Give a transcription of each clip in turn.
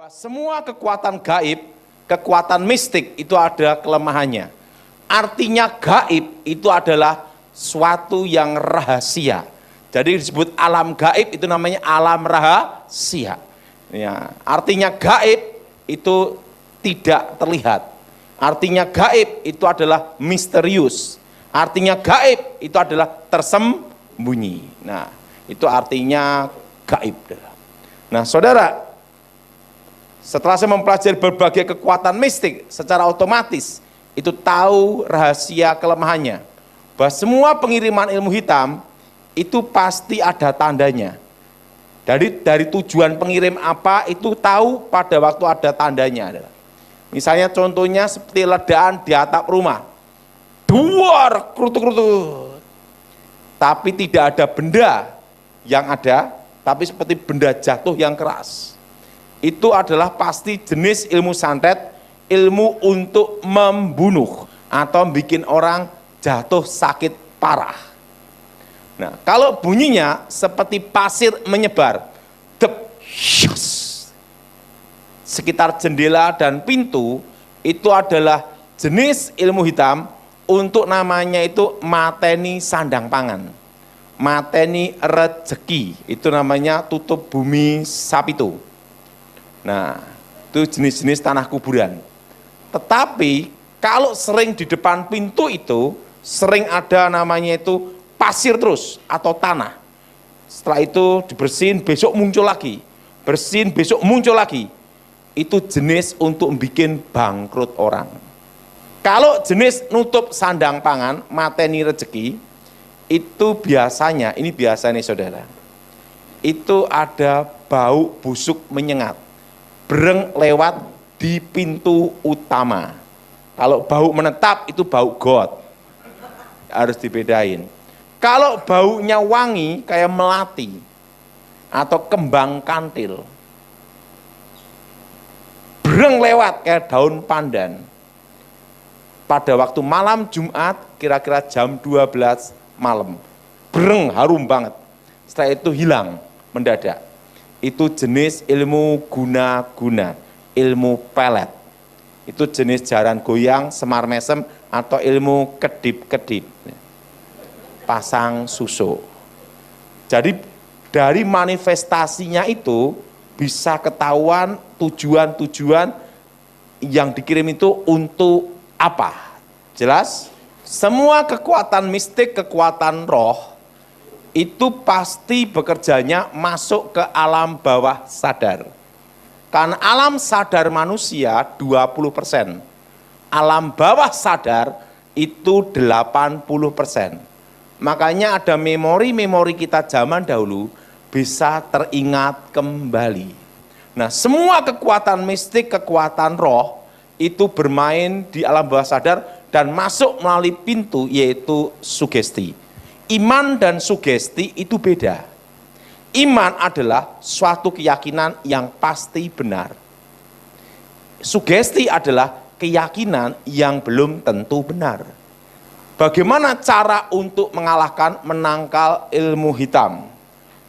Semua kekuatan gaib, kekuatan mistik itu ada kelemahannya. Artinya gaib itu adalah suatu yang rahasia. Jadi disebut alam gaib itu namanya alam rahasia. Ya, artinya gaib itu tidak terlihat. Artinya gaib itu adalah misterius. Artinya gaib itu adalah tersembunyi. Nah, itu artinya gaib. Nah, saudara, setelah saya mempelajari berbagai kekuatan mistik, secara otomatis itu tahu rahasia kelemahannya. Bahwa semua pengiriman ilmu hitam itu pasti ada tandanya. Dari tujuan pengirim apa itu tahu pada waktu ada tandanya. Misalnya contohnya seperti ledakan di atap rumah. Duar, kerutuk-kerutuk. Tapi tidak ada benda yang ada, tapi seperti benda jatuh yang keras. Itu adalah pasti jenis ilmu santet, ilmu untuk membunuh atau bikin orang jatuh sakit parah. Nah, kalau bunyinya seperti pasir menyebar, sekitar jendela dan pintu, itu adalah jenis ilmu hitam untuk namanya itu mateni sandang pangan, mateni rezeki, itu namanya tutup bumi sapitu. Nah, itu jenis-jenis tanah kuburan. Tetapi kalau sering di depan pintu itu sering ada namanya itu pasir terus atau tanah. Setelah itu dibersihin, besok muncul lagi. Bersihin, besok muncul lagi. Itu jenis untuk bikin bangkrut orang. Kalau jenis nutup sandang pangan, mateni rezeki, itu biasanya, ini biasanya saudara, itu ada bau busuk menyengat. Bereng lewat di pintu utama. Kalau bau menetap itu bau got, harus dibedain. Kalau baunya wangi kayak melati atau kembang kantil, bereng lewat kayak daun pandan. Pada waktu malam Jumat kira-kira jam 12 malam, bereng harum banget. Setelah itu hilang mendadak. Itu jenis ilmu guna-guna, ilmu pelet. Itu jenis jaran goyang, semar mesem, atau ilmu kedip-kedip, pasang susu. Jadi dari manifestasinya itu bisa ketahuan tujuan-tujuan yang dikirim itu untuk apa. Jelas? Semua kekuatan mistik, kekuatan roh, itu pasti bekerjanya masuk ke alam bawah sadar. Karena alam sadar manusia 20%, alam bawah sadar itu 80%. Makanya ada memori-memori kita zaman dahulu bisa teringat kembali. Nah, semua kekuatan mistik, kekuatan roh itu bermain di alam bawah sadar dan masuk melalui pintu yaitu sugesti. Iman dan sugesti itu beda. Iman adalah suatu keyakinan yang pasti benar. Sugesti adalah keyakinan yang belum tentu benar. Bagaimana cara untuk mengalahkan, menangkal ilmu hitam?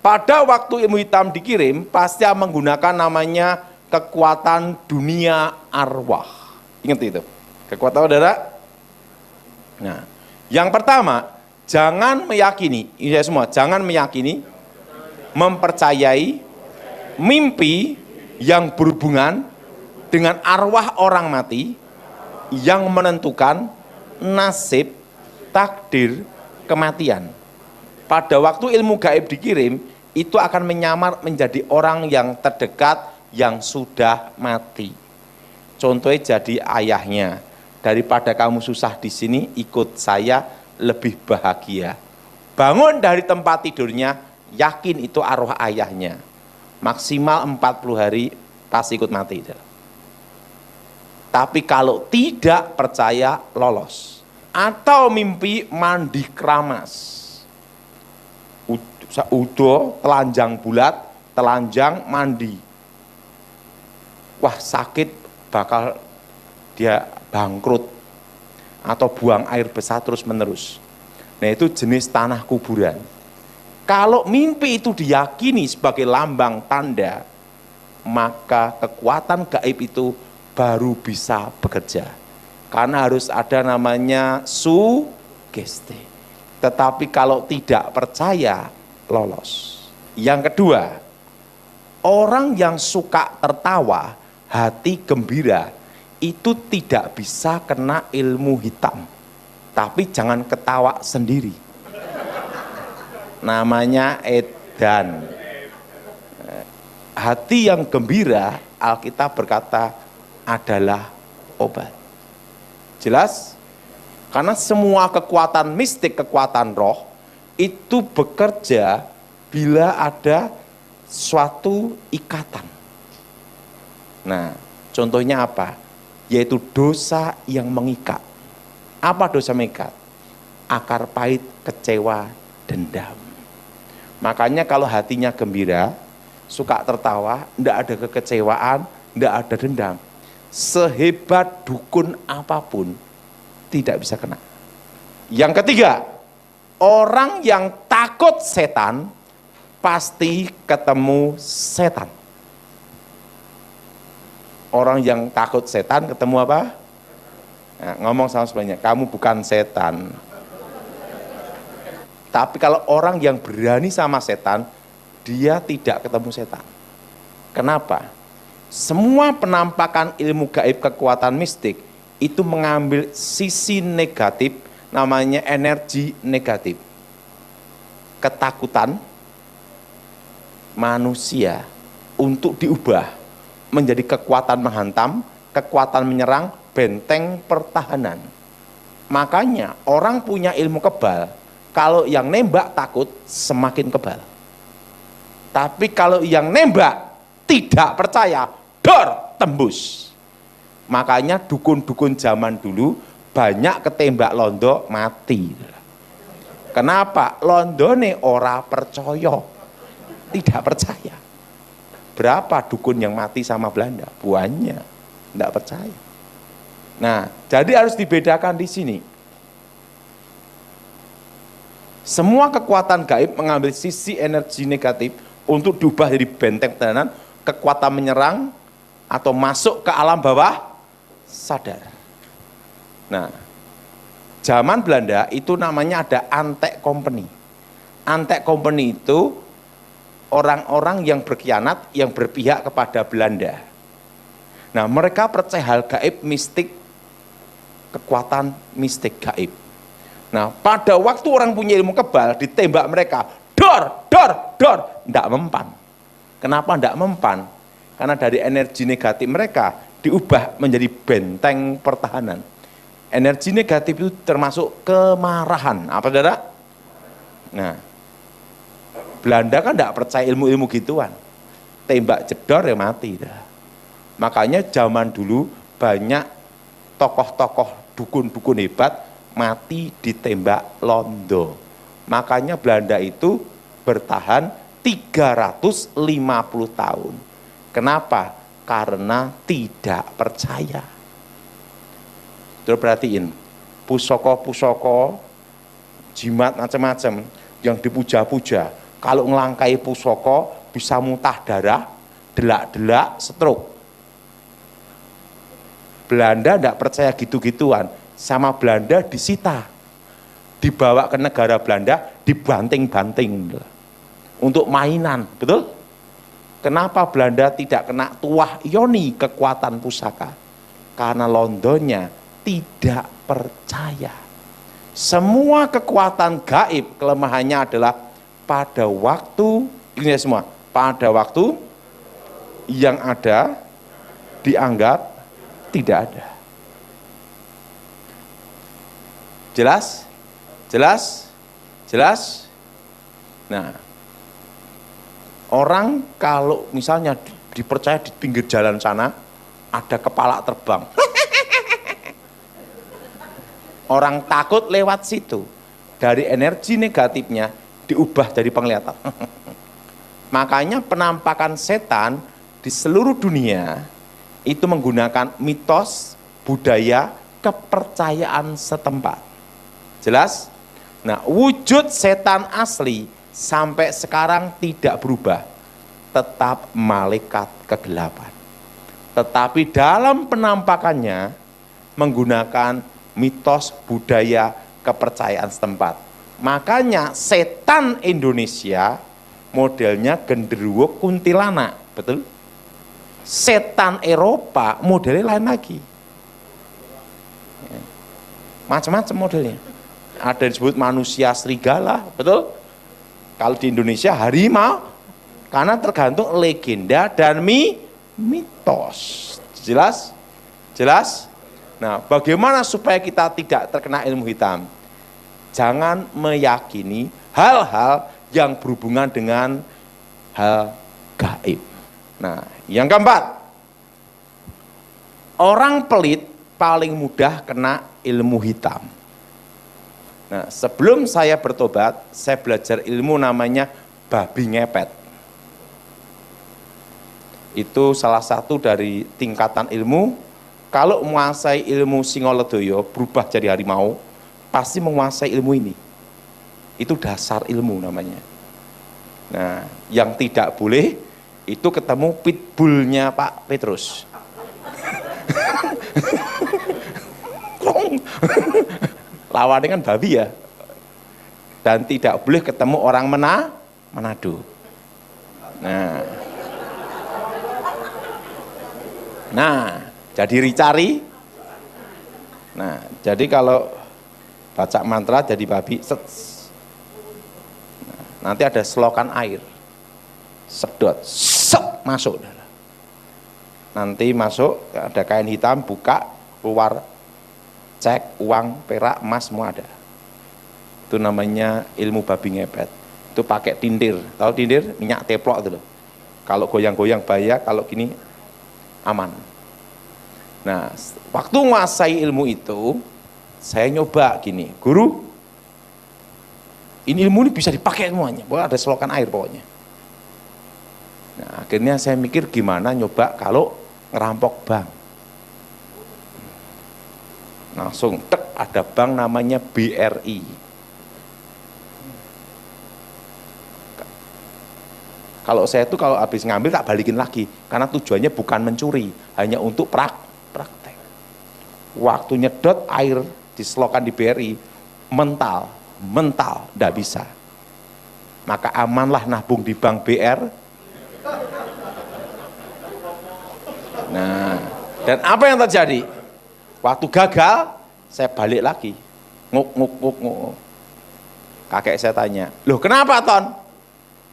Pada waktu ilmu hitam dikirim, pasti menggunakan namanya kekuatan dunia arwah. Ingat itu, kekuatan saudara? Nah, yang pertama, jangan meyakini, ini semua, jangan meyakini, mempercayai mimpi yang berhubungan dengan arwah orang mati yang menentukan nasib, takdir, kematian. Pada waktu ilmu gaib dikirim, itu akan menyamar menjadi orang yang terdekat yang sudah mati. Contohnya jadi ayahnya, daripada kamu susah di sini, ikut saya lebih bahagia. Bangun dari tempat tidurnya, yakin itu arwah ayahnya. Maksimal 40 hari pasti ikut mati. Tapi kalau tidak percaya, lolos. Atau mimpi mandi keramas. Udo, telanjang bulat, telanjang mandi. Wah, sakit, bakal dia bangkrut. Atau buang air besar terus menerus. Nah, itu jenis tanah kuburan. Kalau mimpi itu diyakini sebagai lambang tanda maka kekuatan gaib itu baru bisa bekerja. Karena harus ada namanya sugesti. Tetapi kalau tidak percaya, lolos. Yang kedua, orang yang suka tertawa, hati gembira, itu tidak bisa kena ilmu hitam. Tapi jangan ketawa sendiri. Namanya edan. Hati yang gembira, Alkitab berkata, adalah obat. Jelas? Karena semua kekuatan mistik, kekuatan roh, itu bekerja bila ada suatu ikatan. Nah, contohnya apa? Yaitu dosa yang mengikat. Apa dosa mengikat? Akar pahit, kecewa, dendam. Makanya kalau hatinya gembira, suka tertawa, tidak ada kekecewaan, tidak ada dendam. Sehebat dukun apapun, tidak bisa kena. Yang ketiga, orang yang takut setan, pasti ketemu setan. Orang yang takut setan ketemu apa? Nah, ngomong sama sebelahnya, kamu bukan setan. Tapi kalau orang yang berani sama setan, dia tidak ketemu setan. Kenapa? Semua penampakan ilmu gaib kekuatan mistik itu mengambil sisi negatif, namanya energi negatif. Ketakutan manusia untuk diubah menjadi kekuatan menghantam, kekuatan menyerang, benteng pertahanan. Makanya orang punya ilmu kebal, kalau yang nembak takut semakin kebal. Tapi kalau yang nembak tidak percaya, dor, tembus. Makanya dukun-dukun zaman dulu banyak ketembak londo mati. Kenapa? Londone ora percaya, tidak percaya. Berapa dukun yang mati sama Belanda? Banyak, tidak percaya. Nah, jadi harus dibedakan di sini. Semua kekuatan gaib mengambil sisi energi negatif untuk diubah jadi benteng pertahanan, kekuatan menyerang atau masuk ke alam bawah sadar. Nah, zaman Belanda itu namanya ada antek company. Antek company itu orang-orang yang berkhianat, yang berpihak kepada Belanda. Nah, mereka percaya hal gaib, mistik, kekuatan mistik gaib. Nah, pada waktu orang punya ilmu kebal, ditembak mereka, dor, dor, dor, tidak mempan. Kenapa tidak mempan? Karena dari energi negatif mereka diubah menjadi benteng pertahanan. Energi negatif itu termasuk kemarahan. Apa saudara? Nah, Belanda kan tidak percaya ilmu-ilmu gituan. Tembak jedor ya mati. Makanya zaman dulu banyak tokoh-tokoh dukun-dukun hebat mati ditembak londo. Makanya Belanda itu bertahan 350 tahun. Kenapa? Karena tidak percaya. Terus perhatiin, pusoko-pusoko, jimat macam-macam yang dipuja-puja. Kalau ngelangkai pusoko bisa muntah darah, delak-delak, stroke. Belanda tidak percaya gitu-gituan. Sama Belanda disita. Dibawa ke negara Belanda, dibanting-banting. Untuk mainan, betul? Kenapa Belanda tidak kena tuah yoni kekuatan pusaka? Karena Londonnya tidak percaya. Semua kekuatan gaib, kelemahannya adalah pada waktu, ini semua, pada waktu yang ada dianggap tidak ada. Jelas? Jelas? Jelas? Nah, orang kalau misalnya dipercaya di pinggir jalan sana ada kepala terbang, orang takut lewat situ, dari energi negatifnya diubah jadi penglihatan. Makanya penampakan setan di seluruh dunia itu menggunakan mitos, budaya, kepercayaan setempat. Jelas? Nah, wujud setan asli sampai sekarang tidak berubah. tetap malaikat kegelapan. Tetapi dalam penampakannya menggunakan mitos, budaya, kepercayaan setempat. Makanya setan Indonesia modelnya genderuwo kuntilanak, betul? Setan Eropa modelnya lain lagi. Macam-macam modelnya. Ada yang disebut manusia serigala, betul? Kalau di Indonesia harimau, karena tergantung legenda dan mitos. Jelas? Jelas? Nah, bagaimana supaya kita tidak terkena ilmu hitam? Jangan meyakini hal-hal yang berhubungan dengan hal gaib. Nah, yang keempat, orang pelit paling mudah kena ilmu hitam. Nah, sebelum saya bertobat, saya belajar ilmu namanya babi ngepet. Itu salah satu dari tingkatan ilmu. Kalau menguasai ilmu Singolodaya berubah jadi harimau, pasti menguasai ilmu ini. Itu dasar ilmu namanya. Nah, yang tidak boleh itu ketemu pitbullnya Pak Petrus. Lawannya kan babi ya. Dan tidak boleh ketemu orang Manado. Nah, jadi dicari. Nah, jadi kalau baca mantra jadi babi, nanti ada selokan air, sedot, masuk. Nanti masuk, ada kain hitam, buka, keluar, cek, uang, perak, emas, semua ada. Itu namanya ilmu babi ngepet. Itu pakai tindir, tahu tindir? Minyak teplok itu loh. Kalau goyang-goyang bahaya, kalau gini aman. Nah, waktu menguasai ilmu itu, saya nyoba gini, guru, ini ilmu ini bisa dipakai semuanya, pokoknya ada selokan air pokoknya. Nah, akhirnya saya mikir gimana nyoba kalau ngerampok bank. Langsung ada bank namanya BRI. Kalau saya itu kalau habis ngambil tak balikin lagi, karena tujuannya bukan mencuri, hanya untuk praktek. Waktu nyedot air di selokan di BRI, mental, enggak bisa. Maka amanlah nabung di bank BR. Nah, dan apa yang terjadi? Waktu gagal, saya balik lagi. Nguk. Kakek saya tanya, loh kenapa Ton?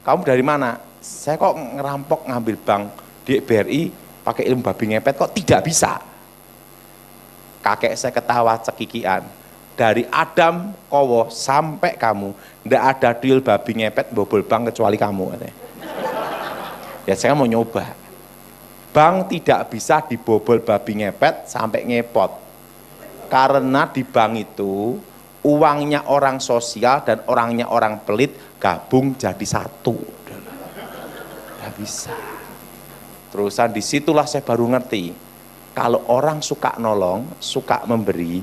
Kamu dari mana? Saya kok ngerampok ngambil bank di BRI pakai ilmu babi ngepet kok tidak bisa. Kakek saya ketawa cekikian. Dari Adam Kowo sampai kamu, ndak ada deal babi ngepet bobol bank kecuali kamu. Ya saya mau nyoba. Bank tidak bisa dibobol babi ngepet sampai ngepot. Karena di bank itu uangnya orang sosial dan orangnya orang pelit gabung jadi satu. Nggak bisa. Terusan disitulah saya baru ngerti, kalau orang suka nolong, suka memberi,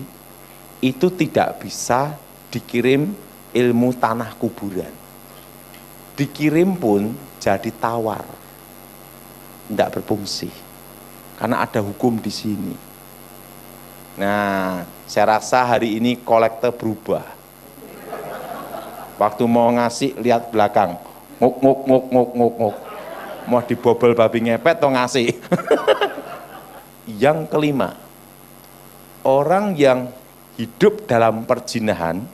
itu tidak bisa dikirim ilmu tanah kuburan. Dikirim pun jadi tawar, tidak berfungsi, karena ada hukum di sini. Nah, saya rasa hari ini kolektor berubah. Waktu mau ngasih lihat belakang, nguk. Mau dibobol babi ngepet atau ngasih. Yang kelima, orang yang hidup dalam perjinahan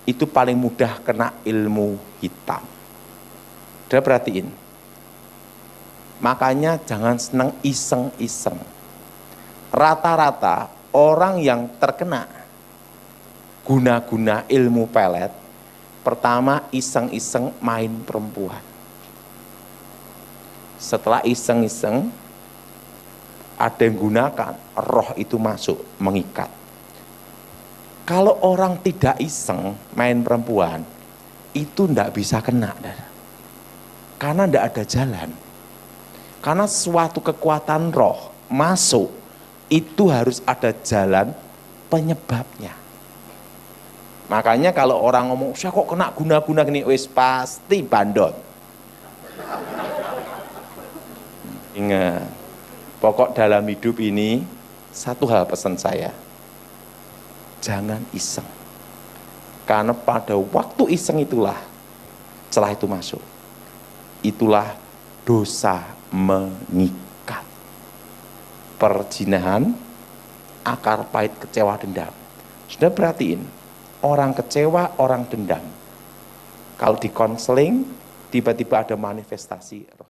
itu paling mudah kena ilmu hitam. Udah perhatiin. Makanya jangan senang iseng-iseng. Rata-rata orang yang terkena guna-guna ilmu pelet, pertama iseng-iseng main perempuan. Setelah iseng-iseng, ada yang gunakan, roh itu masuk, mengikat. Kalau orang tidak iseng main perempuan, itu tidak bisa kena. Karena tidak ada jalan. Karena suatu kekuatan roh masuk, itu harus ada jalan penyebabnya. Makanya kalau orang ngomong, saya kok kena guna-guna gini, wis pasti bandot. Ingat, pokok dalam hidup ini satu hal pesan saya, jangan iseng. Karena pada waktu iseng itulah celah itu masuk. Itulah dosa mengikat. Perzinahan, akar pahit kecewa dendam. Sudah perhatiin, orang kecewa, orang dendam. Kalau di konseling, tiba-tiba ada manifestasi roh